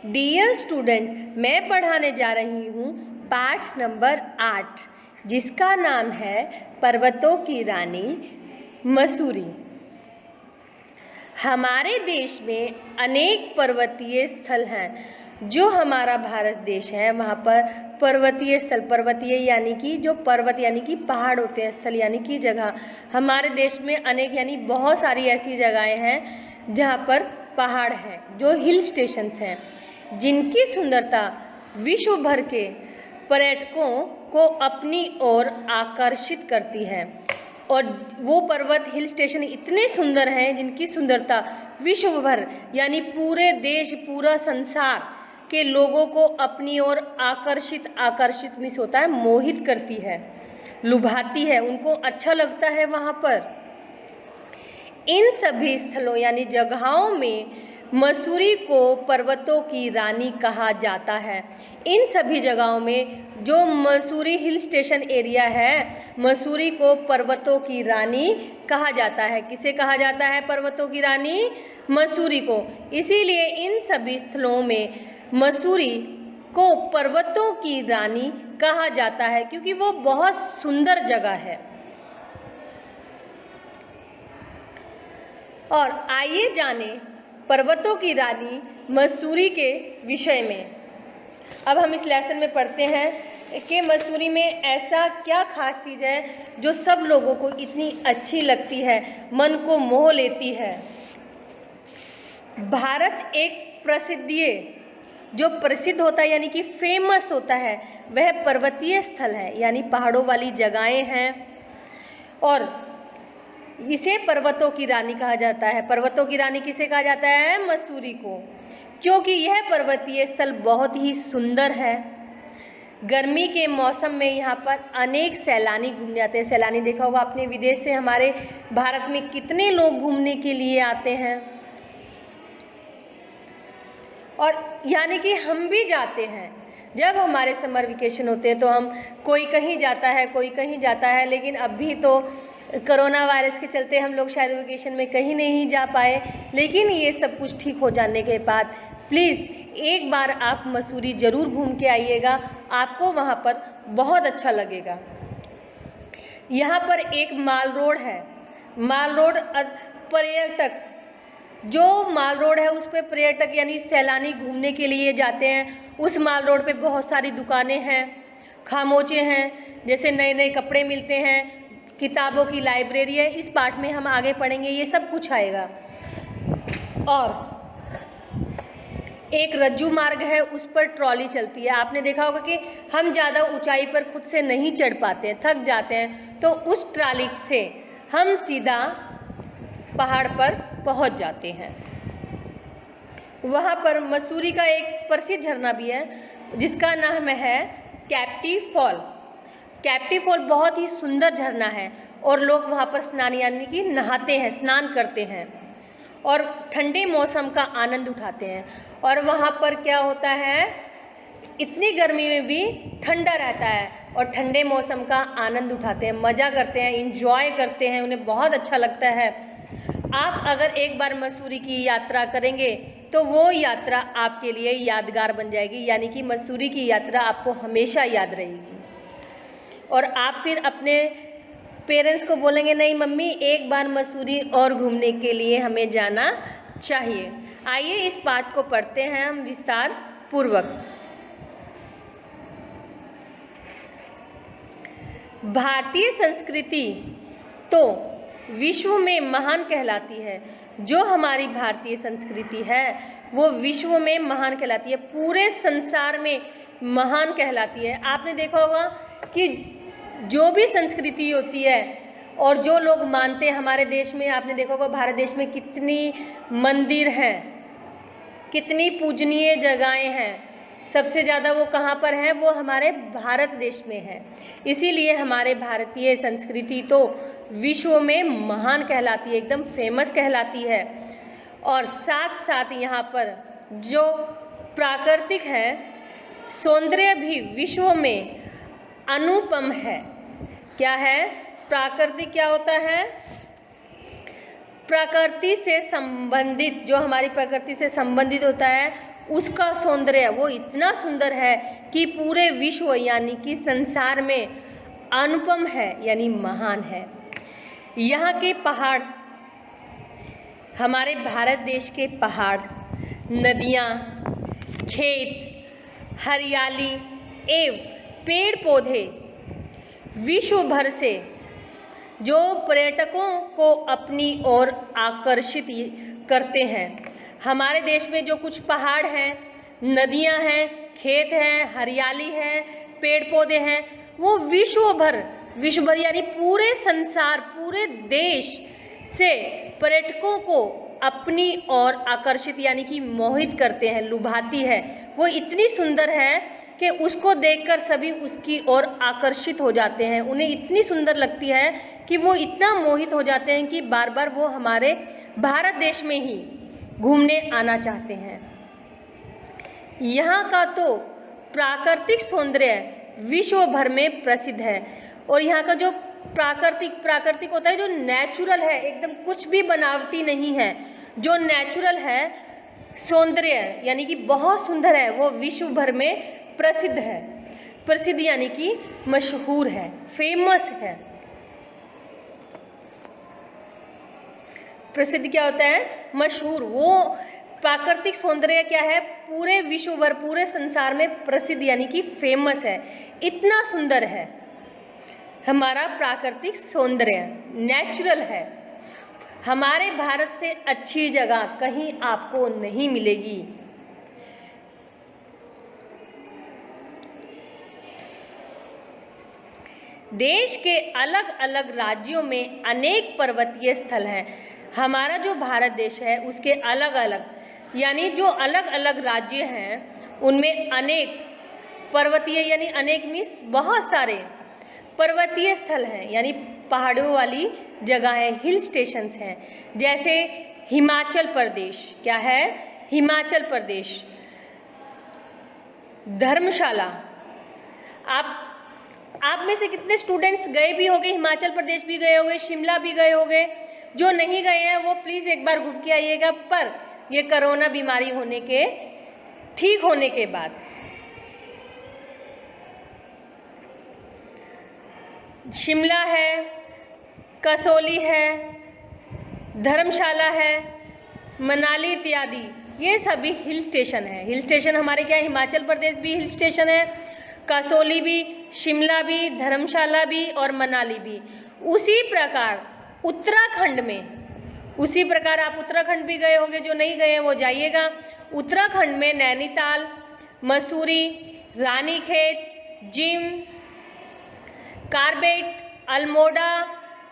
Dear student, मैं पढ़ाने जा रही हूँ पाठ नंबर 8, जिसका नाम है पर्वतों की रानी मसूरी। हमारे देश में अनेक पर्वतीय स्थल हैं। जो हमारा भारत देश है वहाँ पर पर्वतीय स्थल, पर्वतीय यानी कि जो पर्वत यानी कि पहाड़ होते हैं, स्थल यानी कि जगह। हमारे देश में अनेक यानी बहुत सारी ऐसी जगहें हैं जहाँ पर पहाड़ हैं, जो हिल स्टेशंस हैं, जिनकी सुंदरता विश्व भर के पर्यटकों को अपनी ओर आकर्षित करती है। और वो पर्वत हिल स्टेशन इतने सुंदर हैं जिनकी सुंदरता विश्व भर यानी पूरे देश, पूरा संसार के लोगों को अपनी ओर आकर्षित मिस होता है, मोहित करती है, लुभाती है, उनको अच्छा लगता है वहाँ पर। इन सभी स्थलों यानी जगहों में मसूरी को पर्वतों की रानी कहा जाता है। इन सभी जगहों में जो मसूरी हिल स्टेशन एरिया है, मसूरी को पर्वतों की रानी कहा जाता है। किसे कहा जाता है पर्वतों की रानी? मसूरी को। इसीलिए इन सभी स्थलों में मसूरी को पर्वतों की रानी कहा जाता है, क्योंकि वो बहुत सुंदर जगह है। और आइए जाने पर्वतों की रानी मसूरी के विषय में। अब हम इस लेसन में पढ़ते हैं कि मसूरी में ऐसा क्या खास चीज़ है जो सब लोगों को इतनी अच्छी लगती है, मन को मोह लेती है। भारत एक जो प्रसिद्ध होता है यानी कि फेमस होता है, वह पर्वतीय स्थल है, यानी पहाड़ों वाली जगहें हैं, और इसे पर्वतों की रानी कहा जाता है। पर्वतों की रानी किसे कहा जाता है? मसूरी को, क्योंकि यह पर्वतीय स्थल बहुत ही सुंदर है। गर्मी के मौसम में यहाँ पर अनेक सैलानी घूमने आते हैं। सैलानी देखा होगा आपने, विदेश से हमारे भारत में कितने लोग घूमने के लिए आते हैं, और यानी कि हम भी जाते हैं। जब हमारे समर वेकेशन होते हैं तो हम कोई कहीं जाता है, कोई कहीं जाता है, लेकिन अभी तो कोरोना वायरस के चलते हम लोग शायद वेकेशन में कहीं नहीं जा पाए। लेकिन ये सब कुछ ठीक हो जाने के बाद प्लीज़ एक बार आप मसूरी ज़रूर घूम के आइएगा, आपको वहाँ पर बहुत अच्छा लगेगा। यहाँ पर एक माल रोड है। माल रोड पर्यटक, जो माल रोड है उस पर पर्यटक यानी सैलानी घूमने के लिए जाते हैं। उस माल रोड पे बहुत सारी दुकानें हैं, खामोचे हैं, जैसे नए नए कपड़े मिलते हैं, किताबों की लाइब्रेरी है। इस पाठ में हम आगे पढ़ेंगे, ये सब कुछ आएगा। और एक रज्जू मार्ग है, उस पर ट्रॉली चलती है। आपने देखा होगा कि हम ज़्यादा ऊंचाई पर खुद से नहीं चढ़ पाते हैं, थक जाते हैं, तो उस ट्रॉली से हम सीधा पहाड़ पर पहुंच जाते हैं। वहाँ पर मसूरी का एक प्रसिद्ध झरना भी है, जिसका नाम है कैप्टी फॉल। कैप्टी फॉल बहुत ही सुंदर झरना है, और लोग वहाँ पर स्नान यानी कि नहाते हैं, स्नान करते हैं, और ठंडे मौसम का आनंद उठाते हैं। और वहाँ पर क्या होता है, इतनी गर्मी में भी ठंडा रहता है, और ठंडे मौसम का आनंद उठाते हैं, मज़ा करते हैं, इंजॉय करते हैं, उन्हें बहुत अच्छा लगता है। आप अगर एक बार मसूरी की यात्रा करेंगे तो वो यात्रा आपके लिए यादगार बन जाएगी, यानी कि मसूरी की यात्रा आपको हमेशा याद रहेगी। और आप फिर अपने पेरेंट्स को बोलेंगे, नहीं मम्मी एक बार मसूरी और घूमने के लिए हमें जाना चाहिए। आइए इस पाठ को पढ़ते हैं हम विस्तार पूर्वक। भारतीय संस्कृति तो विश्व में महान कहलाती है। जो हमारी भारतीय संस्कृति है वो विश्व में महान कहलाती है, पूरे संसार में महान कहलाती है। आपने देखा होगा कि जो भी संस्कृति होती है और जो लोग मानते हैं हमारे देश में, आपने देखा होगा भारत देश में कितनी मंदिर हैं, कितनी पूजनीय जगहें हैं। सबसे ज़्यादा वो कहाँ पर है? वो हमारे भारत देश में है। इसीलिए हमारे भारतीय संस्कृति तो विश्व में महान कहलाती है, एकदम फेमस कहलाती है। और साथ साथ यहाँ पर जो प्राकृतिक है, सौंदर्य भी विश्व में अनुपम है। क्या है? प्राकृतिक क्या होता है? प्रकृति से संबंधित, जो हमारी प्रकृति से संबंधित होता है, उसका सौंदर्य वो इतना सुंदर है कि पूरे विश्व यानी कि संसार में अनुपम है, यानी महान है। यहाँ के पहाड़, हमारे भारत देश के पहाड़, नदियाँ, खेत, हरियाली एवं पेड़ पौधे विश्व भर से जो पर्यटकों को अपनी ओर आकर्षित करते हैं। हमारे देश में जो कुछ पहाड़ हैं, नदियां हैं, खेत हैं, हरियाली है, पेड़ पौधे हैं, वो विश्व भर यानी पूरे संसार, पूरे देश से पर्यटकों को अपनी ओर आकर्षित यानी कि मोहित करते हैं, लुभाती है। वो इतनी सुंदर है कि उसको देखकर सभी उसकी ओर आकर्षित हो जाते हैं। उन्हें इतनी सुंदर लगती है कि वो इतना मोहित हो जाते हैं कि बार बार वो हमारे भारत देश में ही घूमने आना चाहते हैं। यहाँ का तो प्राकृतिक सौंदर्य विश्व भर में प्रसिद्ध है। और यहाँ का जो प्राकृतिक होता है, जो नेचुरल है, एकदम कुछ भी बनावटी नहीं है, जो नेचुरल है सौंदर्य यानी कि बहुत सुंदर है, वो विश्व भर में प्रसिद्ध है। प्रसिद्ध यानी कि मशहूर है, फेमस है। प्रसिद्ध क्या होता है? मशहूर। वो प्राकृतिक सौंदर्य क्या है? पूरे विश्व भर, पूरे संसार में प्रसिद्ध यानी कि फेमस है। इतना सुंदर है हमारा प्राकृतिक सौंदर्य, नेचुरल है। हमारे भारत से अच्छी जगह कहीं आपको नहीं मिलेगी। देश के अलग अलग राज्यों में अनेक पर्वतीय स्थल हैं। हमारा जो भारत देश है उसके अलग अलग यानी जो अलग अलग राज्य हैं उनमें अनेक पर्वतीय यानी अनेक मीन्स बहुत सारे पर्वतीय स्थल हैं, यानी पहाड़ों वाली जगह है, हिल स्टेशंस हैं। जैसे हिमाचल प्रदेश, क्या है? हिमाचल प्रदेश, धर्मशाला। आप में से कितने स्टूडेंट्स गए भी होंगे, हिमाचल प्रदेश भी गए होंगे, शिमला भी गए होंगे। जो नहीं गए हैं वो प्लीज़ एक बार घूम के आइएगा, पर ये कोरोना बीमारी होने के ठीक होने के बाद। शिमला है, कसौली है, धर्मशाला है, मनाली इत्यादि, ये सभी हिल स्टेशन है। हिल स्टेशन हमारे क्या, हिमाचल प्रदेश भी हिल स्टेशन है, कसौली भी, शिमला भी, धर्मशाला भी और मनाली भी। उसी प्रकार उत्तराखंड में, उसी प्रकार आप उत्तराखंड भी गए होंगे, जो नहीं गए हैं वो जाइएगा। उत्तराखंड में नैनीताल, मसूरी, रानीखेत, जिम, कार्बेट, अल्मोड़ा,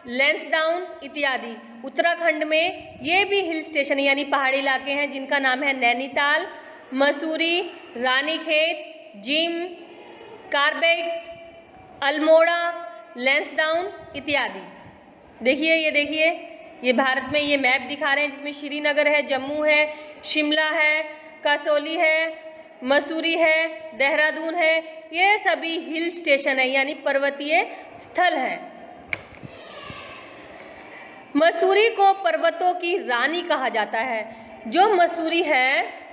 लैंसडाउन इत्यादि उत्तराखंड में ये भी हिल स्टेशन यानी पहाड़ी इलाके हैं जिनका नाम है नैनीताल, मसूरी, रानीखेत, जिम, कार्बेट, अल्मोड़ा, लैंसडाउन इत्यादि। देखिए, ये देखिए, ये भारत में ये मैप दिखा रहे हैं जिसमें श्रीनगर है, जम्मू है, शिमला है, कसौली है, मसूरी है, देहरादून है। ये सभी हिल स्टेशन है यानी पर्वतीय स्थल हैं। मसूरी को पर्वतों की रानी कहा जाता है। जो मसूरी है,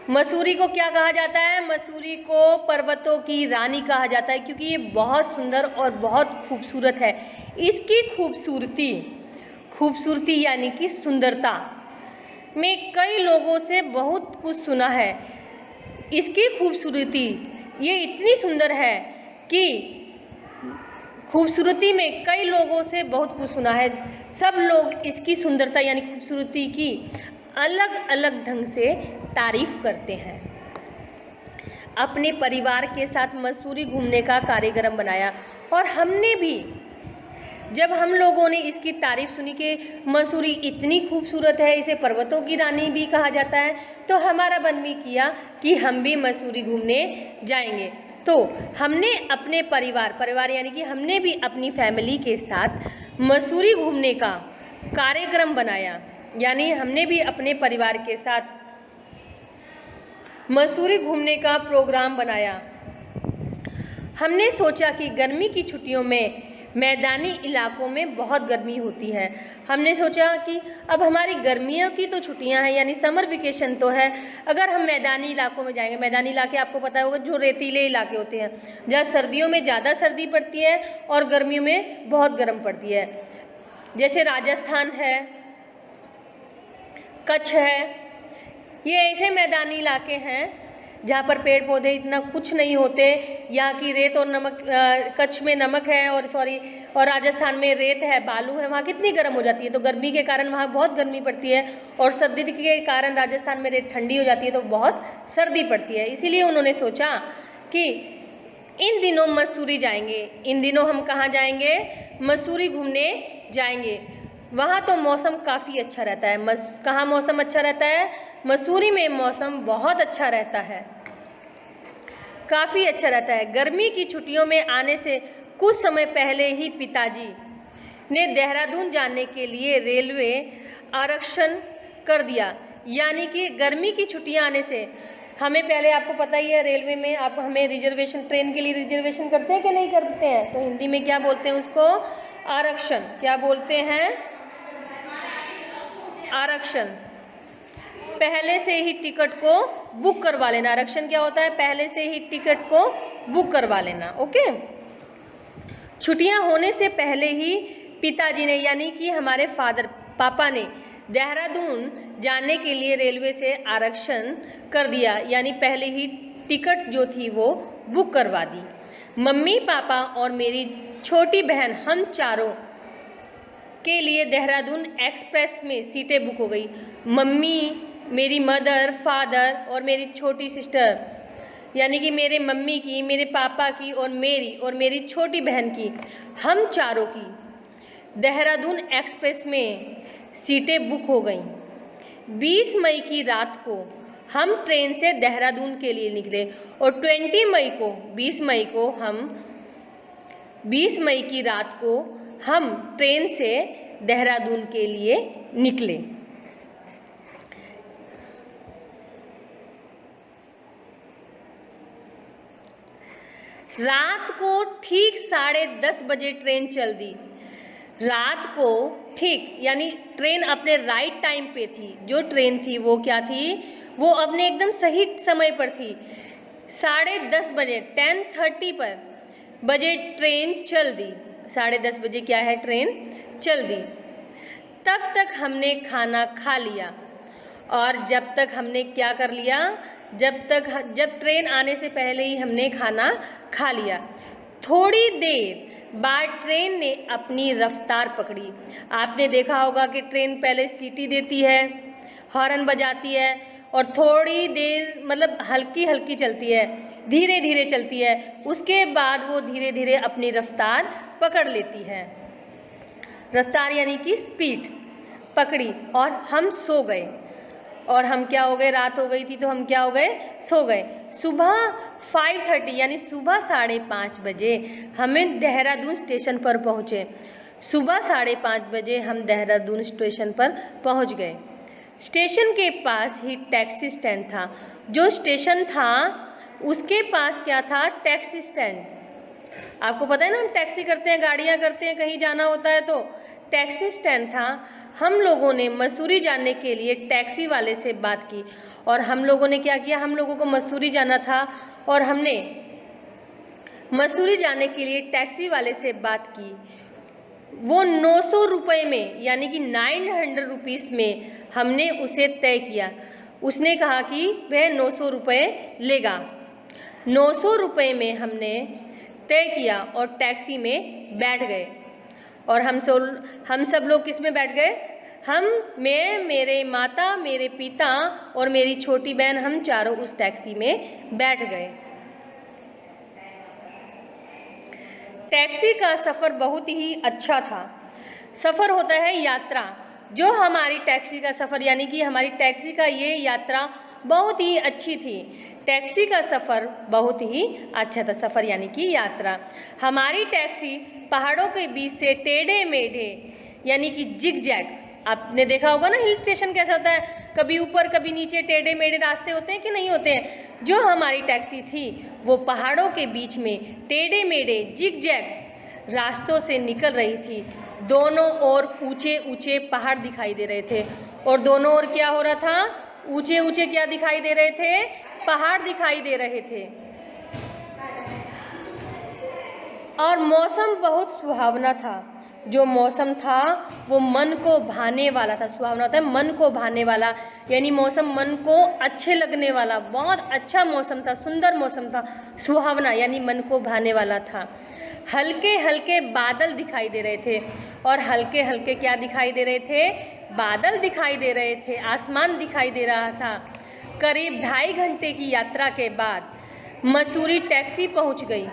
मसूरी को क्या कहा जाता है? मसूरी को पर्वतों की रानी कहा जाता है क्योंकि ये बहुत सुंदर और बहुत खूबसूरत है। इसकी खूबसूरती यानी कि सुंदरता में कई लोगों से बहुत कुछ सुना है। इसकी खूबसूरती ये इतनी सुंदर है कि खूबसूरती में कई लोगों से बहुत कुछ सुना है। सब लोग इसकी सुंदरता यानी खूबसूरती की अलग अलग ढंग से तारीफ करते हैं। अपने परिवार के साथ मसूरी घूमने का कार्यक्रम बनाया और हमने भी, जब हम लोगों ने इसकी तारीफ सुनी कि मसूरी इतनी खूबसूरत है, इसे पर्वतों की रानी भी कहा जाता है, तो हमारा मन भी किया कि हम भी मसूरी घूमने जाएंगे। तो हमने अपने परिवार यानी कि हमने भी अपनी फैमिली के साथ मसूरी घूमने का कार्यक्रम बनाया, यानी हमने भी अपने परिवार के साथ मसूरी घूमने का प्रोग्राम बनाया। हमने सोचा कि गर्मी की छुट्टियों में मैदानी इलाकों में बहुत गर्मी होती है। हमने सोचा कि अब हमारी गर्मियों की तो छुट्टियां हैं, यानी समर वेकेशन तो है, अगर हम मैदानी इलाकों में जाएंगे। मैदानी इलाके आपको पता होगा जो रेतीले इलाके होते हैं, जहाँ सर्दियों में ज़्यादा सर्दी पड़ती है और गर्मियों में बहुत गर्म पड़ती है, जैसे राजस्थान है, कच्छ है। ये ऐसे मैदानी इलाके हैं जहाँ पर पेड़ पौधे इतना कुछ नहीं होते। यहाँ की रेत और नमक, कच्छ में नमक है और राजस्थान में रेत है, बालू है, वहाँ कितनी गर्म हो जाती है। तो गर्मी के कारण वहाँ बहुत गर्मी पड़ती है और सर्दी के कारण राजस्थान में रेत ठंडी हो जाती है, तो बहुत सर्दी पड़ती है। इसीलिए उन्होंने सोचा कि इन दिनों मसूरी जाएंगे। इन दिनों हम कहाँ जाएंगे? मसूरी घूमने जाएंगे। वहाँ तो मौसम काफ़ी अच्छा रहता है। कहाँ मौसम अच्छा रहता है? मसूरी में मौसम बहुत अच्छा रहता है, काफ़ी अच्छा रहता है। गर्मी की छुट्टियों में आने से कुछ समय पहले ही पिताजी ने देहरादून जाने के लिए रेलवे आरक्षण कर दिया। यानी कि गर्मी की छुट्टियां आने से हमें पहले, आपको पता ही है, रेलवे में हमें रिजर्वेशन, ट्रेन के लिए रिजर्वेशन करते हैं कि नहीं करते हैं? तो हिंदी में क्या बोलते हैं उसको? आरक्षण। क्या बोलते हैं? आरक्षण। पहले से ही टिकट को बुक करवा लेना। आरक्षण क्या होता है? पहले से ही टिकट को बुक करवा लेना। ओके। छुट्टियां होने से पहले ही पिताजी ने, यानी कि हमारे पापा ने देहरादून जाने के लिए रेलवे से आरक्षण कर दिया, यानी पहले ही टिकट जो थी वो बुक करवा दी। मम्मी, पापा और मेरी छोटी बहन, हम चारों के लिए देहरादून एक्सप्रेस में सीटें बुक हो गई। मम्मी, मेरी मदर, फादर और मेरी छोटी सिस्टर, यानी कि मेरे मम्मी की, मेरे पापा की और मेरी छोटी बहन की, हम चारों की देहरादून एक्सप्रेस में सीटें बुक हो गईं। 20 मई की रात को हम ट्रेन से देहरादून के लिए निकले और 20 मई की रात को हम ट्रेन से देहरादून के लिए निकले। रात को ठीक 10:30 बजे ट्रेन चल दी। रात को ठीक, यानी ट्रेन अपने राइट टाइम पे थी। जो ट्रेन थी वो क्या थी? वो अपने एकदम सही समय पर थी। 10:30 बजे 10:30 बजे ट्रेन चल दी। 10:30 बजे क्या है? ट्रेन चल दी। तब तक हमने खाना खा लिया। और जब तक हमने क्या कर लिया? जब ट्रेन आने से पहले ही हमने खाना खा लिया। थोड़ी देर बाद ट्रेन ने अपनी रफ्तार पकड़ी। आपने देखा होगा कि ट्रेन पहले सीटी देती है, हॉर्न बजाती है और थोड़ी देर, मतलब हल्की हल्की चलती है, धीरे धीरे चलती है। उसके बाद वो धीरे धीरे अपनी रफ्तार पकड़ लेती है। रफ्तार यानी कि स्पीड पकड़ी और हम सो गए। और हम क्या हो गए? रात हो गई थी तो हम क्या हो गए? सो गए। सुबह 5:30 यानी सुबह 5:30 बजे हमें देहरादून स्टेशन पर पहुँचे। सुबह 5:30 बजे हम देहरादून स्टेशन पर पहुँच गए। स्टेशन के पास ही टैक्सी स्टैंड था। जो स्टेशन था उसके पास क्या था? Taxi stand. आपको पता है ना, हम टैक्सी करते हैं, गाड़ियाँ करते हैं, कहीं जाना होता है तो टैक्सी स्टैंड था। हम लोगों ने मसूरी जाने के लिए टैक्सी वाले से बात की और हम लोगों ने क्या किया? हम लोगों को मसूरी जाना था और हमने मसूरी जाने के लिए टैक्सी वाले से बात की। वो 900 रुपये में, यानी कि 900 रुपीज़ में हमने उसे तय किया। उसने कहा कि वह 900 रुपये लेगा। 900 रुपये में हमने तय किया और टैक्सी में बैठ गए। और हम सब लोग किस में बैठ गए? मैं, मेरे माता, मेरे पिता और मेरी छोटी बहन, हम चारों उस टैक्सी में बैठ गए। टैक्सी का सफ़र बहुत ही अच्छा था। सफ़र होता है यात्रा। जो हमारी टैक्सी का सफ़र, यानी कि हमारी टैक्सी का ये यात्रा बहुत ही अच्छी थी। टैक्सी का सफ़र बहुत ही अच्छा था। सफ़र यानी कि यात्रा। हमारी टैक्सी पहाड़ों के बीच से टेढ़े मेढ़े, यानी कि जिग जैग आपने देखा होगा ना हिल स्टेशन कैसा होता है, कभी ऊपर कभी नीचे टेढ़े मेढ़े रास्ते होते हैं कि नहीं होते हैं। जो हमारी टैक्सी थी वो पहाड़ों के बीच में टेढ़े मेढ़े जिग-जैग रास्तों से निकल रही थी। दोनों ओर ऊंचे ऊंचे पहाड़ दिखाई दे रहे थे और दोनों ओर क्या हो रहा था, ऊंचे ऊंचे क्या दिखाई दे रहे थे, पहाड़ दिखाई दे रहे थे। और मौसम बहुत सुहावना था। जो मौसम था वो मन को भाने वाला था। सुहावना होता है मन को भाने वाला, यानी मौसम मन को अच्छे लगने वाला, बहुत अच्छा मौसम था, सुंदर मौसम था। सुहावना यानी मन को भाने वाला था। हल्के हल्के बादल दिखाई दे रहे थे और हल्के हल्के क्या दिखाई दे रहे थे, बादल दिखाई दे रहे थे, आसमान दिखाई दे रहा था। करीब 2.5 घंटे की यात्रा के बाद मसूरी टैक्सी पहुंच गई।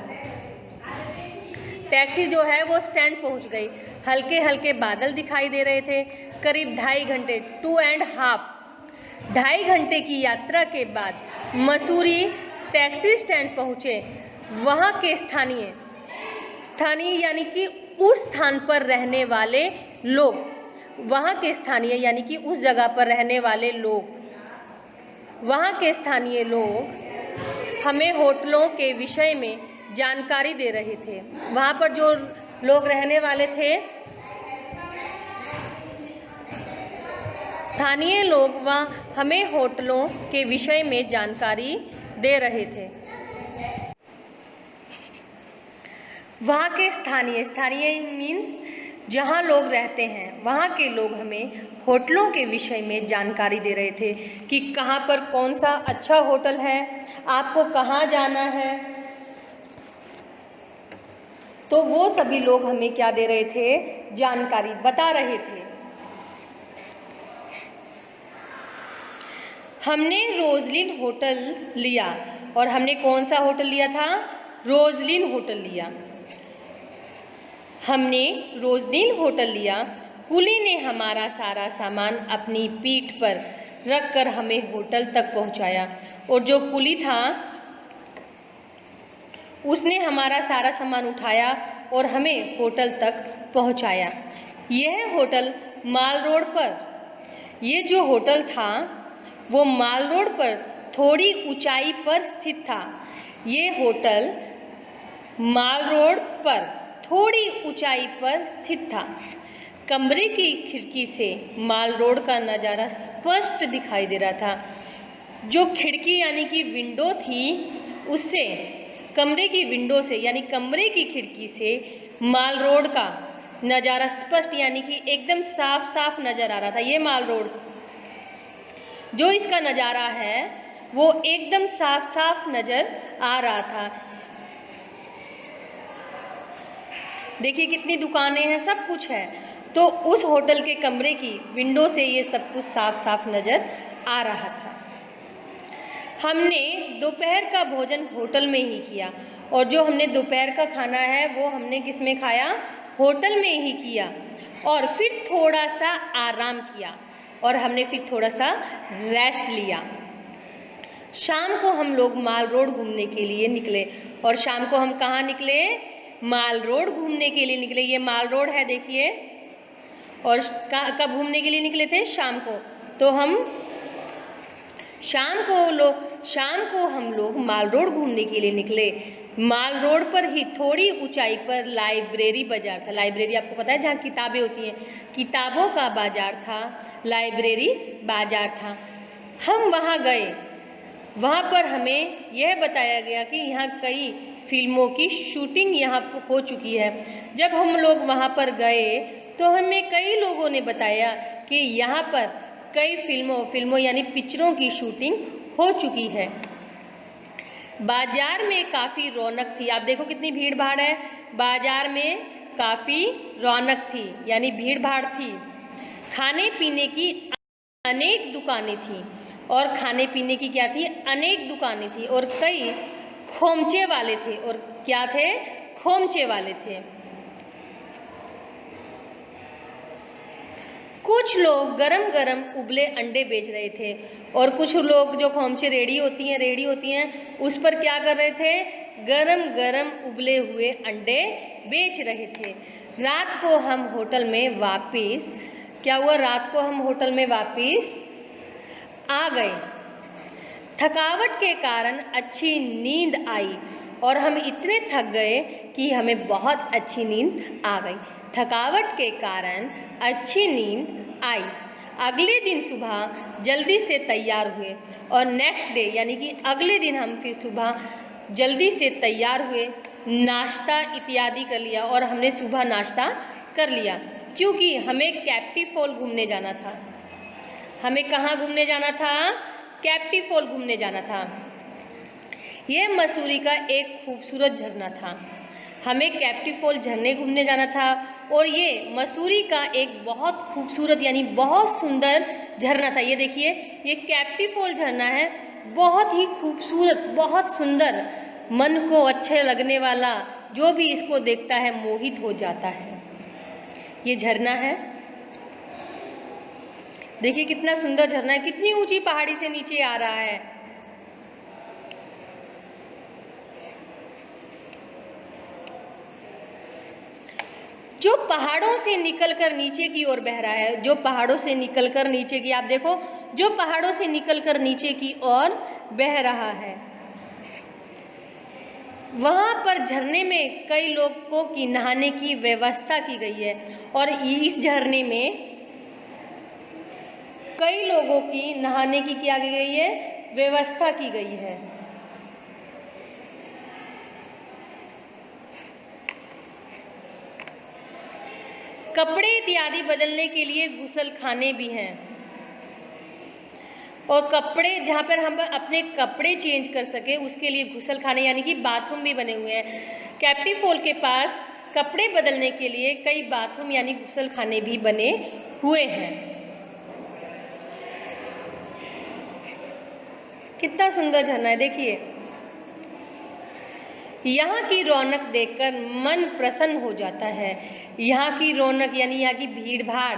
टैक्सी जो है वो स्टैंड पहुंच गई। हल्के हल्के बादल दिखाई दे रहे थे। करीब 2.5 घंटे 2.5 घंटे की यात्रा के बाद मसूरी टैक्सी स्टैंड पहुँचे। वहाँ के स्थानीय यानी कि उस स्थान पर रहने वाले लोग, वहाँ के स्थानीय यानी कि उस जगह पर रहने वाले लोग, वहाँ के स्थानीय लोग हमें होटलों के विषय में जानकारी दे रहे थे। वहाँ पर जो लोग रहने वाले थे, स्थानीय लोग, वहाँ हमें होटलों के विषय में जानकारी दे रहे थे। वहाँ के स्थानीय मीन्स जहाँ लोग रहते हैं, वहाँ के लोग हमें होटलों के विषय में जानकारी दे रहे थे कि कहाँ पर कौन सा अच्छा होटल है, आपको कहाँ जाना है। तो वो सभी लोग हमें क्या दे रहे थे, जानकारी बता रहे थे। हमने रोजलिन होटल लिया और हमने कौन सा होटल लिया था, रोजलिन होटल लिया। हमने रोजलिन होटल लिया। कुली ने हमारा सारा सामान अपनी पीठ पर रखकर हमें होटल तक पहुंचाया और जो कुली था उसने हमारा सारा सामान उठाया और हमें होटल तक पहुंचाया। यह होटल माल रोड पर, ये जो होटल था वो माल रोड पर थोड़ी ऊंचाई पर स्थित था। ये होटल माल रोड पर थोड़ी ऊंचाई पर स्थित था। कमरे की खिड़की से माल रोड का नज़ारा स्पष्ट दिखाई दे रहा था। जो खिड़की यानी कि विंडो थी, उससे कमरे की विंडो से यानी कमरे की खिड़की से माल रोड का नज़ारा स्पष्ट यानी कि एकदम साफ साफ नज़र आ रहा था। ये माल रोड जो इसका नज़ारा है वो एकदम साफ साफ नज़र आ रहा था। देखिए कितनी दुकानें हैं, सब कुछ है। तो उस होटल के कमरे की विंडो से ये सब कुछ साफ साफ नज़र आ रहा था। हमने दोपहर का भोजन होटल में ही किया और जो हमने दोपहर का खाना है वो हमने किस में खाया, होटल में ही किया। और फिर थोड़ा सा आराम किया और हमने फिर थोड़ा सा रेस्ट लिया। शाम को हम लोग माल रोड घूमने के लिए निकले और शाम को हम कहाँ निकले, माल रोड घूमने के लिए निकले। ये माल रोड है देखिए। और कब घूमने के लिए निकले थे, शाम को। तो हम शाम को हम लोग माल रोड घूमने के लिए निकले। माल रोड पर ही थोड़ी ऊंचाई पर लाइब्रेरी बाजार था। लाइब्रेरी आपको पता है जहाँ किताबें होती हैं, किताबों का बाजार था, लाइब्रेरी बाजार था। हम वहाँ गए। वहाँ पर हमें यह बताया गया कि यहाँ कई फिल्मों की शूटिंग यहाँ हो चुकी है। जब हम लोग वहाँ पर गए तो हमें कई लोगों ने बताया कि यहाँ पर कई फिल्मों यानी पिक्चरों की शूटिंग हो चुकी है। बाजार में काफ़ी रौनक थी। आप देखो कितनी भीड़ भाड़ है। बाजार में काफ़ी रौनक थी यानी भीड़ भाड़ थी। खाने पीने की अनेक दुकानें थीं और खाने पीने की क्या थी, अनेक दुकानें थी और कई खोमचे वाले थे। और क्या थे, खोमचे वाले थे। कुछ लोग गरम गरम उबले अंडे बेच रहे थे और कुछ लोग जो खोमचे रेडी होती हैं उस पर क्या कर रहे थे, गरम गरम उबले हुए अंडे बेच रहे थे। रात को हम होटल में वापस क्या हुआ, रात को हम होटल में वापस आ गए। थकावट के कारण अच्छी नींद आई और हम इतने थक गए कि हमें बहुत अच्छी नींद आ गई। थकावट के कारण अच्छी नींद आई। अगले दिन सुबह जल्दी से तैयार हुए और नेक्स्ट डे यानी कि अगले दिन हम फिर सुबह जल्दी से तैयार हुए, नाश्ता इत्यादि कर लिया और हमने सुबह नाश्ता कर लिया क्योंकि हमें कैप्टिव फॉल घूमने जाना था। हमें कहाँ घूमने जाना था? कैप्टिव फॉल घूमने जाना था। यह मसूरी का एक खूबसूरत झरना था। हमें कैप्टिव फॉल झरने घूमने जाना था और ये मसूरी का एक बहुत खूबसूरत यानी बहुत सुंदर झरना था। ये देखिए, ये कैप्टिव फॉल झरना है, बहुत ही खूबसूरत, बहुत सुंदर, मन को अच्छे लगने वाला, जो भी इसको देखता है मोहित हो जाता है। ये झरना है, देखिए कितना सुंदर झरना है, कितनी ऊंची पहाड़ी से नीचे आ रहा है। जो पहाड़ों से निकलकर नीचे की ओर बह रहा है, जो पहाड़ों से निकलकर नीचे की, आप देखो, जो पहाड़ों से निकलकर नीचे की ओर बह रहा है। वहाँ पर झरने में कई लोगों की नहाने की व्यवस्था की गई है और इस झरने में कई लोगों की नहाने की क्या की गई है? व्यवस्था की गई है। कपड़े इत्यादि बदलने के लिए गुसलखाने भी हैं और कपड़े जहाँ पर हम अपने कपड़े चेंज कर सके उसके लिए गुसलखाने यानी कि बाथरूम भी बने हुए हैं। कैप्टिव फॉल के पास कपड़े बदलने के लिए कई बाथरूम यानी गुसलखाने भी बने हुए हैं। कितना सुंदर झरना है, देखिए। यहाँ की रौनक देखकर मन प्रसन्न हो जाता है। यहाँ की रौनक यानी यहाँ की भीड़ भाड़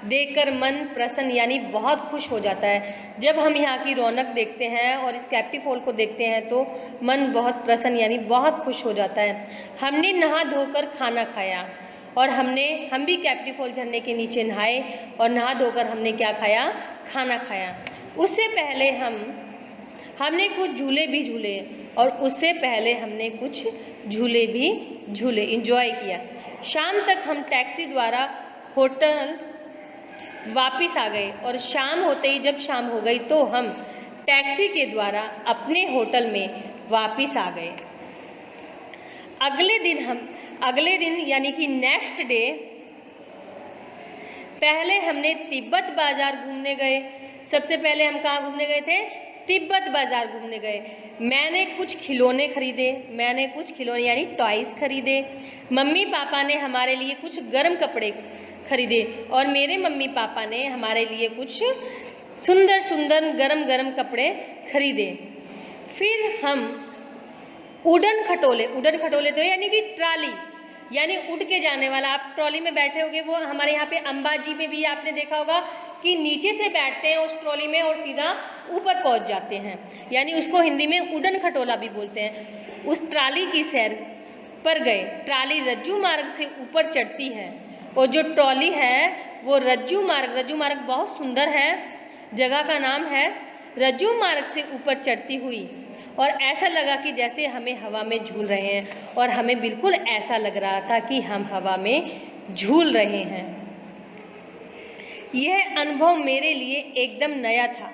देखकर मन प्रसन्न यानी बहुत खुश हो जाता है। जब हम यहाँ की रौनक देखते हैं और इस कैप्टिव फॉल को देखते हैं तो मन बहुत प्रसन्न यानी बहुत खुश हो जाता है। हमने नहा धोकर खाना खाया और हम भी कैप्टिव फॉल झरने के नीचे नहाए और नहा धोकर हमने क्या खाया? खाना खाया। उससे पहले हमने कुछ झूले भी झूले और उससे पहले हमने कुछ झूले भी झूले, एंजॉय किया। शाम तक हम टैक्सी द्वारा होटल वापस आ गए और शाम होते ही, जब शाम हो गई तो हम टैक्सी के द्वारा अपने होटल में वापस आ गए। अगले दिन यानी कि नेक्स्ट डे पहले हमने तिब्बत बाजार घूमने गए। सबसे पहले हम कहाँ घूमने गए थे? तिब्बत बाजार घूमने गए। मैंने कुछ खिलौने खरीदे, यानी टॉयज खरीदे। मम्मी पापा ने हमारे लिए कुछ गर्म कपड़े खरीदे और मेरे मम्मी पापा ने हमारे लिए कुछ सुंदर सुंदर गरम गरम कपड़े खरीदे। फिर हम उड़न खटोले तो यानी कि ट्राली, यानी उड़ के जाने वाला, आप ट्रॉली में बैठे होगे, वो हमारे यहाँ पे अंबाजी में भी आपने देखा होगा कि नीचे से बैठते हैं उस ट्रॉली में और सीधा ऊपर पहुँच जाते हैं, यानी उसको हिंदी में उड़न खटोला भी बोलते हैं। उस ट्राली की सैर पर गए। ट्राली रज्जू मार्ग से ऊपर चढ़ती है और जो ट्रॉली है वो रज्जू मार्ग बहुत सुंदर है, जगह का नाम है। रज्जू मार्ग से ऊपर चढ़ती हुई और ऐसा लगा कि जैसे हमें हवा में झूल रहे हैं और हमें बिल्कुल ऐसा लग रहा था कि हम हवा में झूल रहे हैं। यह अनुभव मेरे लिए एकदम नया था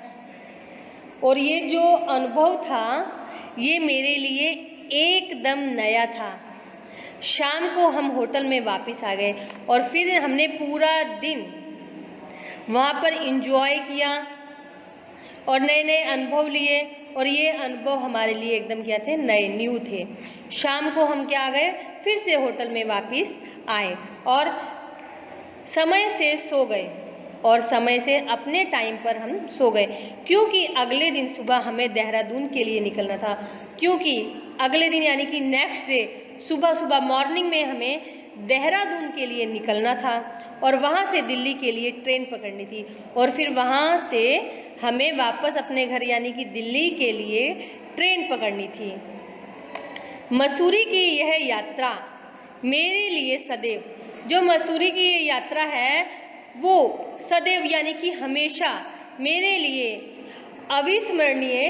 और ये जो अनुभव था ये मेरे लिए एकदम नया था। शाम को हम होटल में वापस आ गए और फिर हमने पूरा दिन वहाँ पर एंजॉय किया और नए नए अनुभव लिए और ये अनुभव हमारे लिए एकदम क्या थे? न्यू थे। शाम को हम क्या गए? फिर से होटल में वापस आए और समय से सो गए और समय से अपने टाइम पर हम सो गए, क्योंकि अगले दिन सुबह हमें देहरादून के लिए निकलना था। क्योंकि अगले दिन यानी कि नेक्स्ट डे सुबह मॉर्निंग में हमें देहरादून के लिए निकलना था और वहाँ से दिल्ली के लिए ट्रेन पकड़नी थी और फिर वहाँ से हमें वापस अपने घर यानी कि दिल्ली के लिए ट्रेन पकड़नी थी। मसूरी की यह यात्रा मेरे लिए सदैव, जो मसूरी की ये यात्रा है वो सदैव यानी कि हमेशा मेरे लिए अविस्मरणीय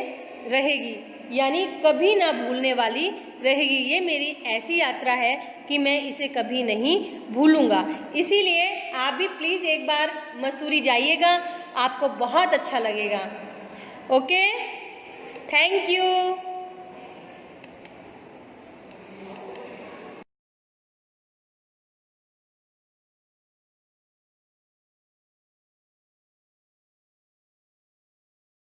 रहेगी, यानी कभी ना भूलने वाली रहेगी। ये मेरी ऐसी यात्रा है कि मैं इसे कभी नहीं भूलूंगा। इसीलिए आप भी प्लीज़ एक बार मसूरी जाइएगा, आपको बहुत अच्छा लगेगा। Okay, thank you.